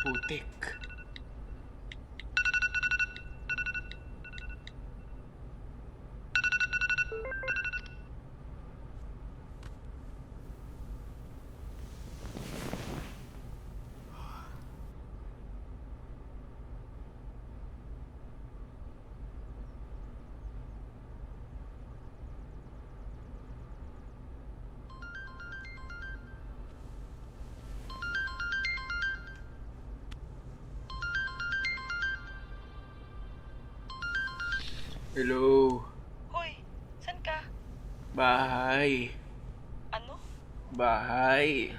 putik. Hello. Hoy, saan ka? Bahay. Ano? Bahay.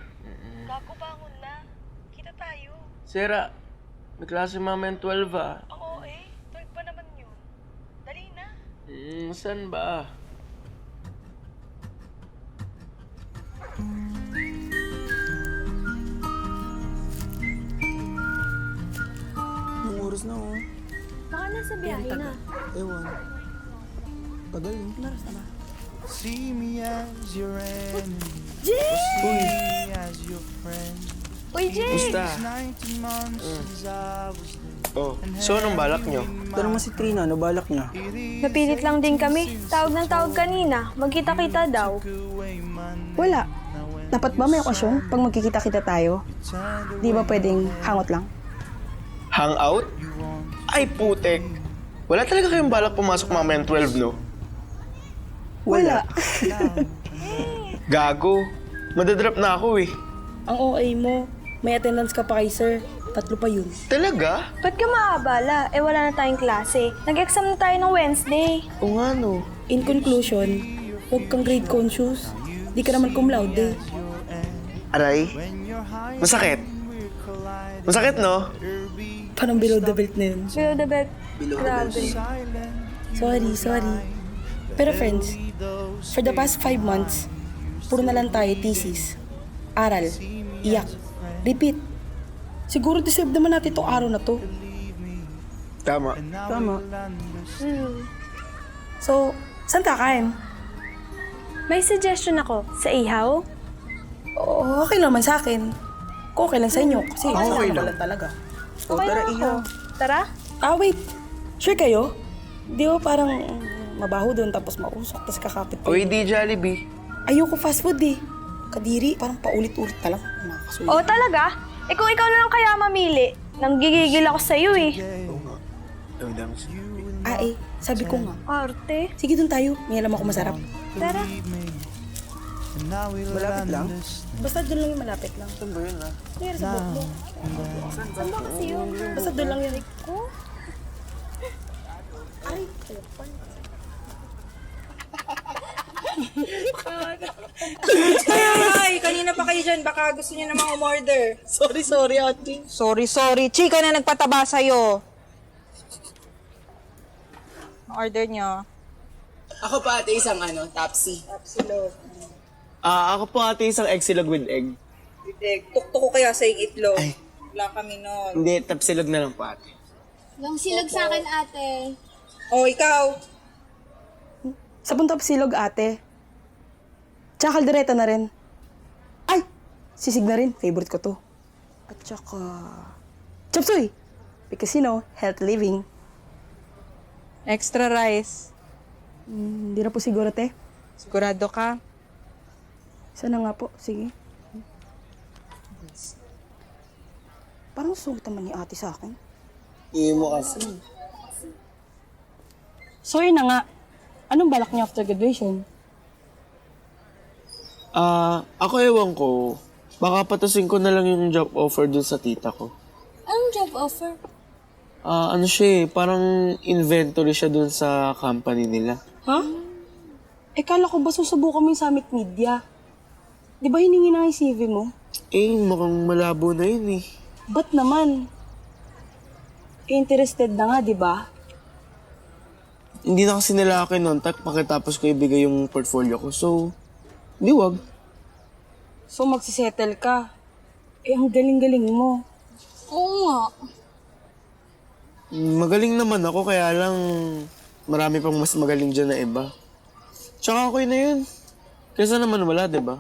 Gago, bangon na. Kita tayo. Sera, may klase mamaya 12 ah. Oo eh, 12 pa naman yun. Dali na. Saan ba? Anong oras na oh? Baka nasa biyahe na. Ewan. Tagal eh. Oras na ba? See me as your enemy, Jay! see me as your friend. Uy, Jay! Musta? 19 months since I was there. Oh, so anong balak nyo? Tanong mo si Trina, ano balak niya? Napilit lang din kami. Tawag ng tawag kanina. Magkita-kita daw. Wala. Dapat ba may okasyon pag magkikita-kita tayo? Di ba pwedeng hangot lang? Hangout? Ay, putek. Wala talaga kayong balak pumasok mamaya 12, no? Wala. Gago. Madadrop na ako eh. Ang OA mo, may attendance ka pa kay sir. 3 pa yun. Talaga? Ba't ka maabala? Eh wala na tayong klase. Nag-exam na tayo ng Wednesday. O nga no. In conclusion, huwag kang grade conscious. Di ka naman cum laude. Aray? Masakit? Masakit, no? Parang below the belt na yun. Below the belt. Grabe. Sorry. Pero friends, for the past 5 months, puro na lang tayo thesis. Aral, iyak, repeat. Siguro deserve naman natin itong araw na to. Tama. Tama. So, saan kakain? May suggestion ako. Sa ihaw? Okay naman sa akin. Kung okay lang sa inyo, kasi Okay sa lang. lang talaga. O tara, Iha. Tara? Wait. Sure kayo? Di ba parang mabaho doon tapos mausok tapos kakapit O di Jollibee. Ayoko fast food eh. Kadiri, parang paulit-ulit na lang. Nakakasuyo. Oo talaga? Eh kung ikaw na lang kaya mamili, nanggigigil ako sa'yo eh. Ang dami. Sabi ko nga. Arte. Sige doon tayo, may alam ako masarap. Tara. And now we'll Malapit lang? Basta doon lang yung malapit lang. Saan ba yun ah? Here sa bukbok. Saan ba kasi yun? Basta doon lang yun. Ko? Ay, kanina pa kayo dyan. Baka gusto niyo namang umorder. Sorry, ate. Sorry. Chika na nagpataba sa'yo. Order niyo. Ako pa ate isang tapsi. Ako po ate isang egg silog with egg. Tuktok ko kaya sa itlog. Wala kami nun. Hindi, tapsilog na lang po ate. Yung silog sa akin, ate. O, ikaw. Sa puntap silog, ate. Tsaka kaldereta na rin. Ay! Sisig na rin. Favorite ko to. At tsaka... Chop suey! Because you know, health living. Extra rice. Hindi na po siguro, te. Sigurado ka? Sana nga po. Sige. Parang sungit naman ni ate sa akin. Hindi mo kasi. So yun na nga. Anong balak niya after graduation? Ako ewan ko. Baka patasin ko na lang yung job offer dun sa tita ko. Anong job offer? Ano siya eh, parang inventory siya dun sa company nila. Ha? Eh, kala ko ba susubukan mo yung Summit Media? Di ba hiningi na yung CV mo? Eh, mukhang malabo na yun eh. Ba't naman? Eh, interested na nga, di ba? Hindi na kasi nila ako kinontak pagkatapos ko ibigay yung portfolio ko. So, di wag. So, magsisettle ka. Eh, ang galing-galing mo. Oo nga. Magaling naman ako, kaya lang marami pang mas magaling dyan na iba. Tsaka okay na yun. Kaysa naman wala, di ba?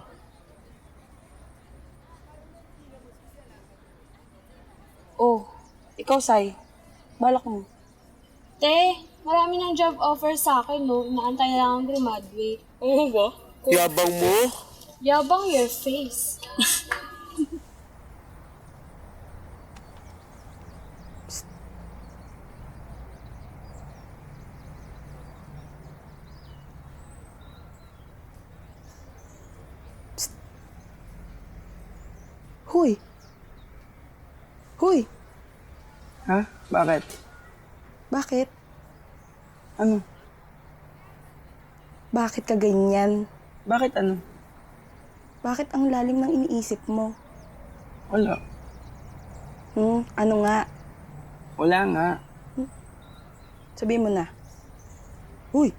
Oo Ikaw, Sai. Balak mo. Te, marami ng job offer sa akin, no? Inaantay na lang ang graduate. Oo ba? Yabang mo? Yabang your face. Hoy! Hoy! Ha? Bakit? Bakit? Ano? Bakit ka ganyan? Bakit ano? Bakit ang lalim ng iniisip mo? Wala. Ano nga? Wala nga. Sabihin mo na. Uy!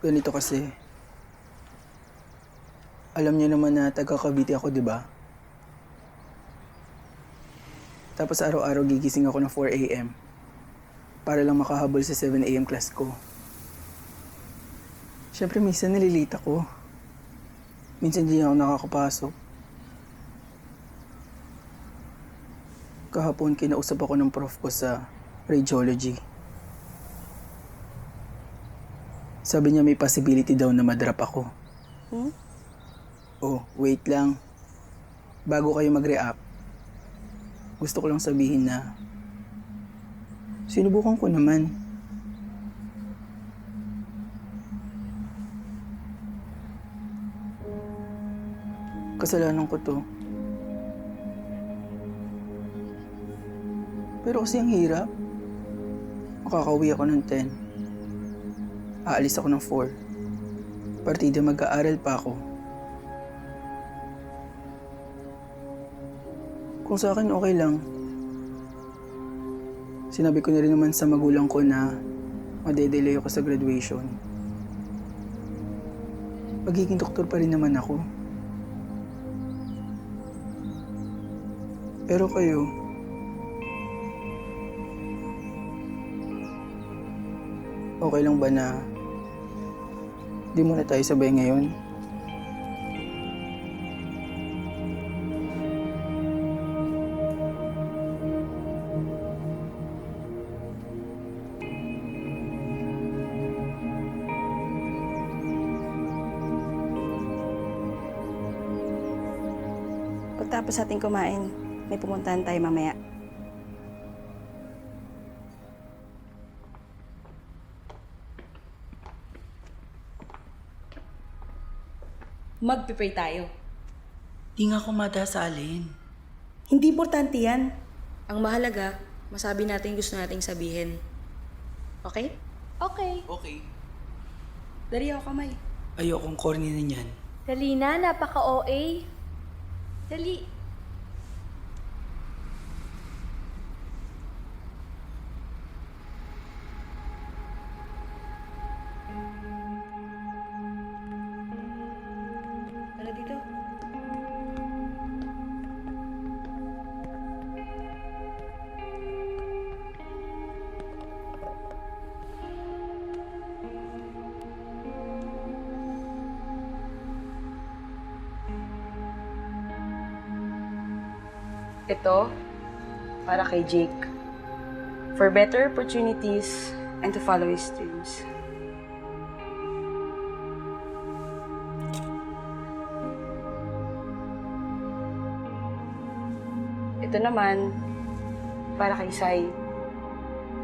Ganito kasi. Alam niyo naman na taga Cavite ako, di ba? Tapos araw-araw gigising ako ng 4 a.m. para lang makahabol sa 7 a.m. class ko. Siyempre, minsan nalilate ako. Minsan di ako nakakapasok. Kahapon, kinausap ako ng prof ko sa radiology. Sabi niya may possibility daw na madrap ako. Oh, wait lang. Bago kayo mag-react, gusto ko lang sabihin na sinubukan ko naman. Kasalanan ko to. Pero kasi ang hirap. Makakauwi ako ng 10. Aalis ako ng 4. Partida mag-aaral pa ako. Kung sa akin okay lang. Sinabi ko na rin naman sa magulang ko na madedelay ako sa graduation. Magiging doktor pa rin naman ako. Pero kayo, okay lang ba na di muna tayo sabay ngayon? Pagtapos ating kumain, may pumuntahan tayo mamaya. Magpipray tayo. Di nga ako madasalin. Hindi importante yan. Ang mahalaga, masabi natin gusto nating sabihin. Okay? Okay. Okay. Dari ako kamay. Ayokong corny na niyan. Dali na, napaka-OA. Dali. Tara dito. Ito, para kay Jake. For better opportunities and to follow his dreams. Ito naman, para kay Sai.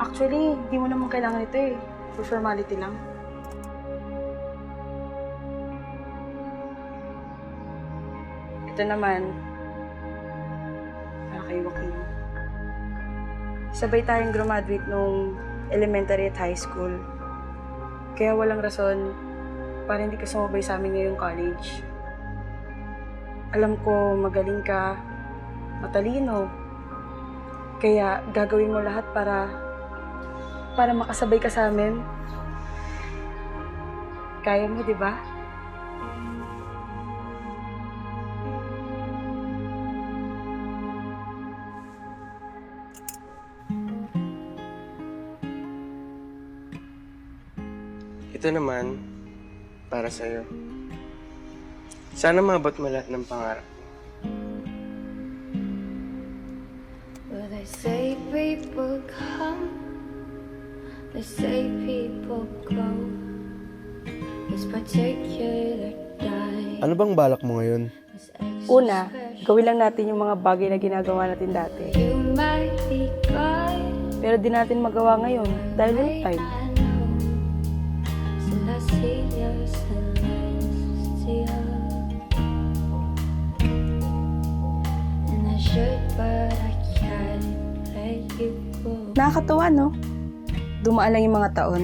Actually, hindi mo naman kailangan ito eh. For formality lang. Ito naman, para kay Joaquin. Sabay tayong graduate nung elementary at high school. Kaya walang rason para hindi ka sumabay sa amin ngayong college. Alam ko magaling ka, matalino. Kaya gagawin mo lahat para makasabay ka sa amin. Kaya mo, di ba? Ito naman, para sa'yo. Sana maabot mo lahat ng pangarap. Well, they say people come, they say people go. This particular day Ano bang balak mo ngayon? was extra Una, special. gawin lang natin yung mga bagay na ginagawa natin dati. You might be gone, Pero di natin magawa ngayon dahil walang time. I know. Still I see your celestial, and I should, but I can't let you go. Nakakatawa, no? Dumaan lang yung mga taon.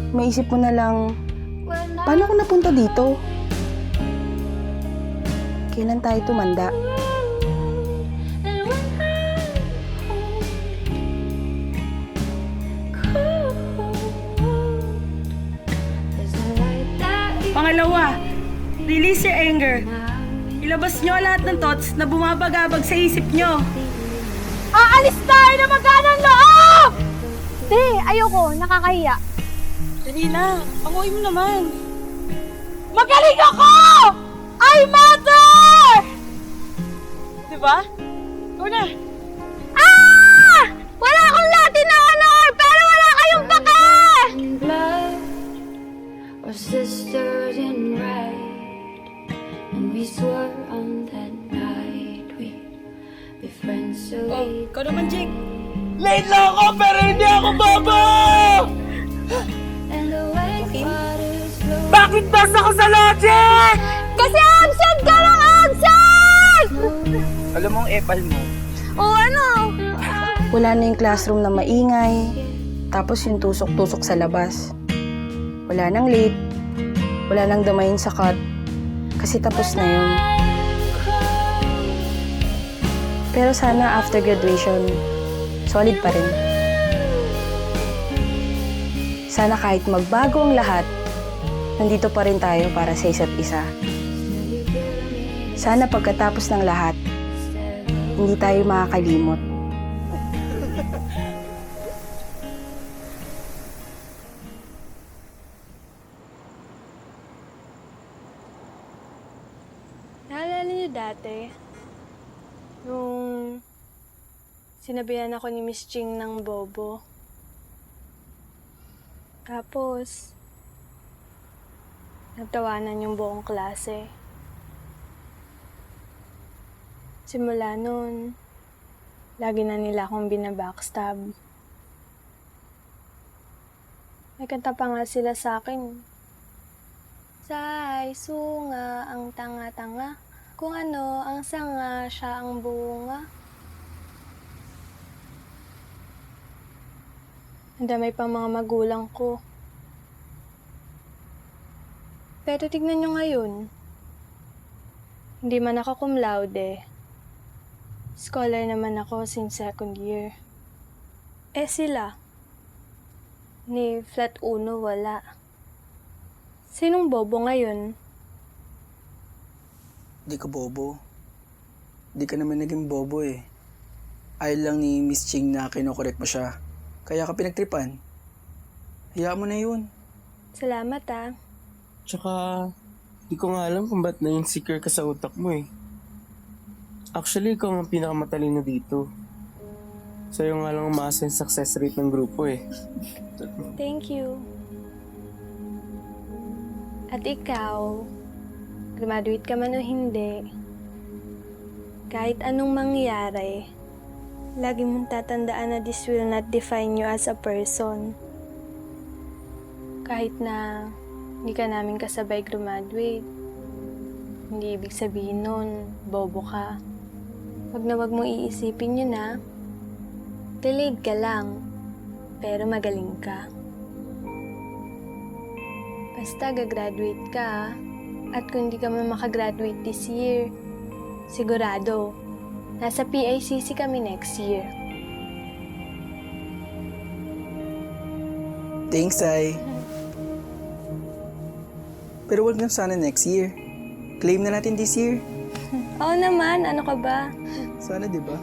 Maisip mo na lang, When paano ako napunta dito? Kailan tayo tumanda? and when I'm cold, there's a light that you Pangalawa, release your anger. Ilabas nyo lahat ng thoughts na bumabagabag sa isip nyo. Aalis tayo na magkanang loob! Te, ayoko. Nakakahiya. Dali na, panguwi mo naman. Magaling ako! I matter! Diba? Go na. Ah! Wala akong Latin na honor, pero wala kayong baka! in blood or sisters in red, and we swore on that night we'd be friends so Oh, we ikaw naman, Jake. Late lang ako pero hindi ako bobo! and the wake waters flow. Bakit basta ko sa logic? Kasi absent ka lang, absent! Alam mo ang epal mo. O ano? Wala na yung classroom na maingay. Tapos yung tusok-tusok sa labas. Wala nang late. Wala nang damayin sa cut. Kasi tapos na yun. Pero sana after graduation, solid pa rin. Sana kahit magbago ang lahat, nandito pa rin tayo para sa isa't isa. Sana pagkatapos ng lahat, hindi tayo makakalimot. Naalala niyo dati, nung sinabihan ako ni Miss Ching ng bobo. Tapos, nagtawanan yung buong klase. Simula nun, lagi na nila akong binabackstab. May kanta pa nga sila sa akin. Say, sunga ang tanga-tanga. Kung ano ang sanga, siya ang bunga. Ang damay pang mga magulang ko. Pero tignan nyo ngayon. Hindi man ako cum laude. Scholar naman ako since second year. Eh sila. Ni flat uno wala. Sinong bobo ngayon? Di ka bobo. Di ka naman naging bobo eh. Ayaw lang ni Miss Ching na kinokorek mo siya. Kaya ka pinagtripan. Hayaan mo na yun. Salamat ah. Tsaka, di ko nga alam kung ba't na-insecure ka sa utak mo eh. Actually, ikaw ang pinakamatalino dito. Sa'yo nga lang umaasa yung success rate ng grupo eh. Thank you. At ikaw, graduate ka man o hindi, kahit anong mangyari, lagi mong tatandaan na this will not define you as a person. Kahit na hindi ka namin kasabay graduate, hindi ibig sabihin nun, bobo ka. Wag na wag mong iisipin yun na. Delayed ka lang, pero magaling ka. Basta gagraduate ka, at kung hindi ka man makagraduate this year, sigurado, nasa PICC kami next year. Thanks, Ay. Pero wag lang sana next year. Claim na natin this year. Oo naman, ano ka ba? Sana, di ba?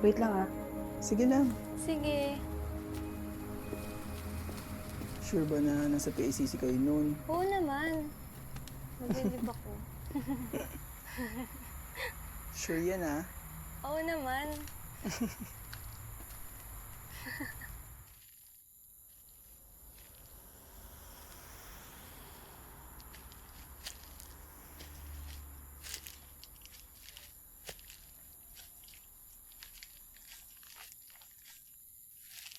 Wait lang ah. Sige lang. Sige. Sure ba na nasa PACC kayo noon? Oo naman. Maglilib ako. Sure yan ah. Oo naman.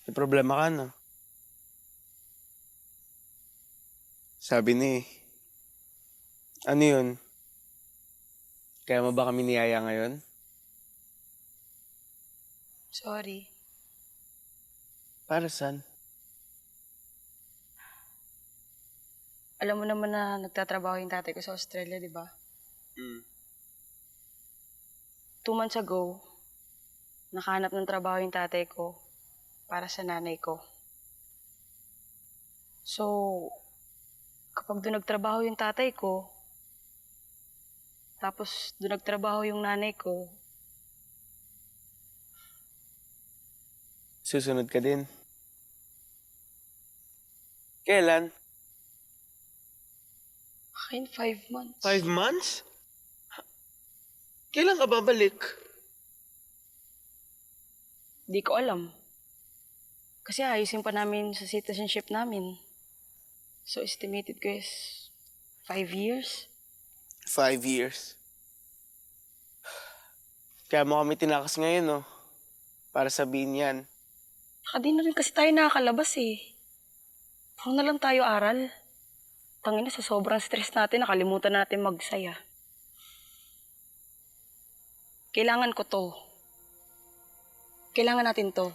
May problema ka, no? Sabi ni, ano yun? Kaya mo ba kami niyaya ngayon? Sorry. Para saan? Alam mo naman na nagtatrabaho yung tatay ko sa Australia, di ba? 2 months ago, nakahanap ng trabaho yung tatay ko para sa nanay ko. So, kapag doon nagtrabaho yung tatay ko, tapos doon nagtrabaho yung nanay ko, Susunod ka din. Kailan? in 5 months. 5 months? Kailan ka babalik? Di ko alam. Kasi ayusin pa namin sa citizenship namin. So, estimated ko is 5 years. 5 years. Kaya mo kami tinakas ngayon, no? Para sabihin yan. Di na rin kasi tayo nakakalabas eh. Puro na lang tayo aral. Tangina, sa sobrang stress natin, nakalimutan natin magsaya. Kailangan ko to. Kailangan natin to.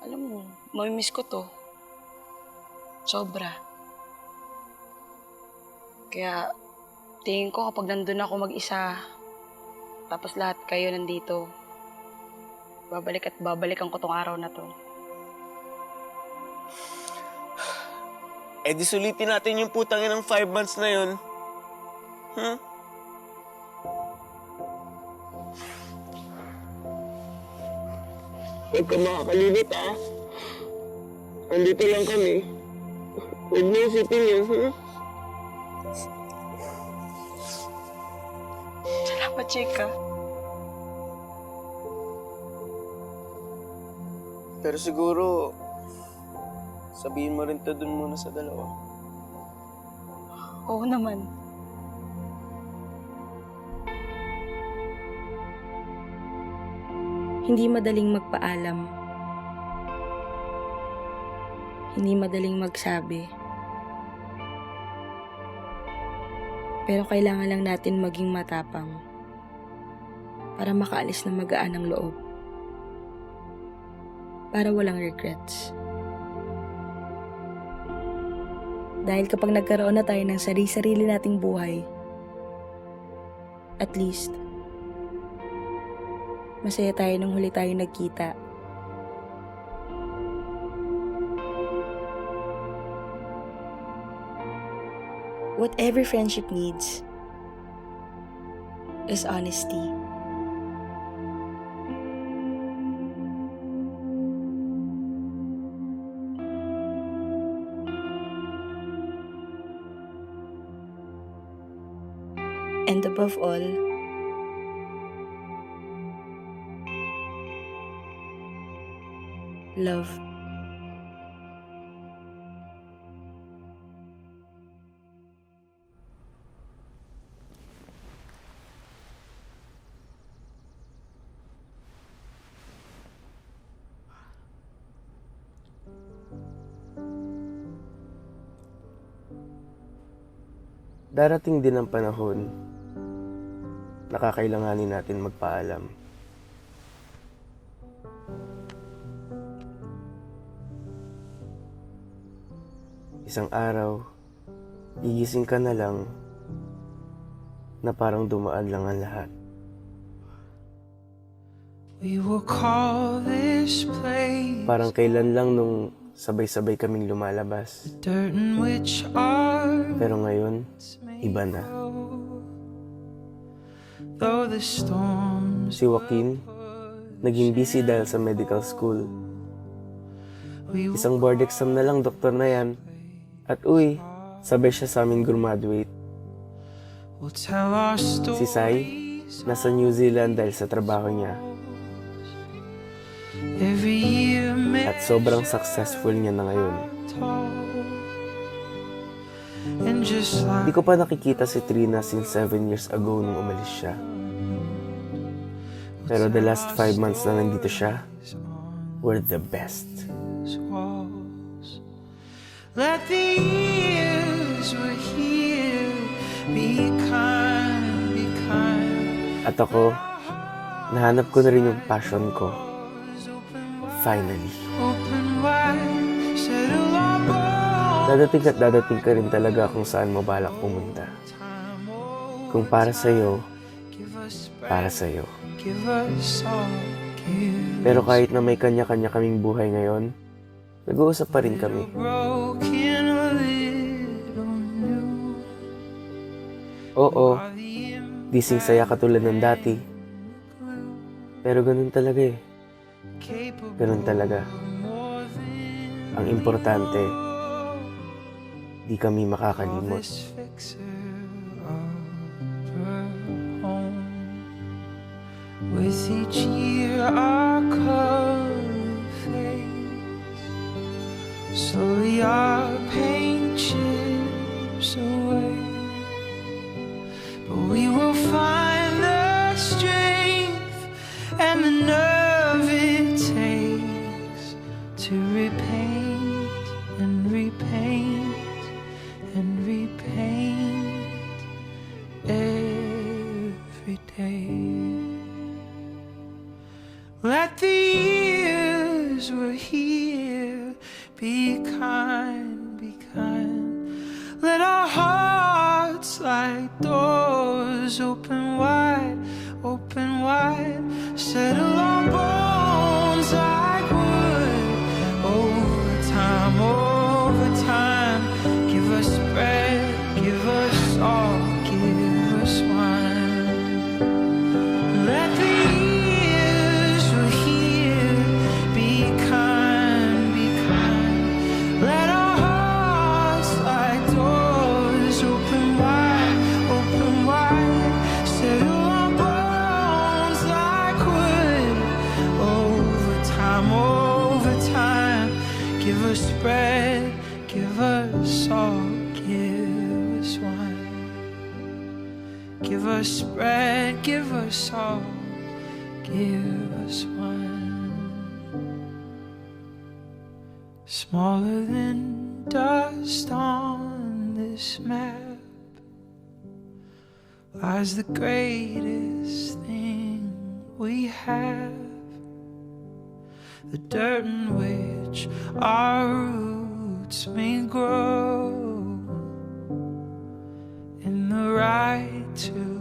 Alam mo, mamimiss ko to. Sobra. Kaya, tingin ko kapag nandun ako mag-isa, tapos lahat kayo nandito, babalik at babalikan ko tong araw na to. Eh di sulitin natin yung putangin ng 5 months na yun. Huh? Huwag ka makakalimit, ah. Andito lang kami. Huwag mo isipin yun, huh? Salamat, Chika. Pero siguro, sabihin mo rin to dun muna sa dalawa. Oo naman. Hindi madaling magpaalam. Hindi madaling magsabi. Pero kailangan lang natin maging matapang para makaalis na magaan ang loob. Para walang regrets. Dahil kapag nagkaroon na tayo ng sarili-sarili nating buhay, at least, masaya tayo nung huli tayo nagkita. What every friendship needs is honesty. And above all, love. Darating din ang panahon na kakailanganin natin magpaalam. Isang araw, gigising ka na lang na parang dumaan lang ang lahat. We will call this place Parang kailan lang nung sabay-sabay kaming lumalabas. dirt in which our Pero ngayon, iba na. though the storms Si Joaquin, naging busy dahil sa medical school. Isang board exam na lang, doktor na yan. At uy, sabay siya sa aming graduate. We'll tell our stories. Si Sai, nasa New Zealand dahil sa trabaho niya. Every year At sobrang successful niya na ngayon. and just like Hindi ko pa nakikita si Trina since 7 years ago nung umalis siya. Pero the last 5 months na nandito siya, were the best. walls. Let the years we're here be kind, be kind. At ako, nahanap ko na rin yung passion ko. Finally. Open wide, settle our bones. Dadating ka rin talaga kung saan mo balak pumunta. Kung para sa'yo, para sa'yo. Give us all, give Pero kahit na may kanya-kanya kaming buhay ngayon, nag-uusap pa rin kami. broken a little new. Oo, di sing saya katulad ng dati. Pero ganun talaga eh. Ganun talaga. Ang importante, di kami makakalimot. This fixer of her home. With each year our color fades. Slowly our paint chips away. But we will find the strength and the nerve it takes to repaint and repaint and repaint every day. Let the years we're here be kind, be kind. Let our hearts like doors open wide, open wide. Settle our bones like wood. Over time, give us bread, give us all, give us wine. Let the years we're here be kind, be kind. Let our hearts like doors open wide, open wide. Settle our bones like wood. Over time, give us bread, give us all, give us wine. Give us bread, give us all, give us wine. Smaller than dust on this map lies the greatest thing we have. The dirt in which our roots may grow, in the right to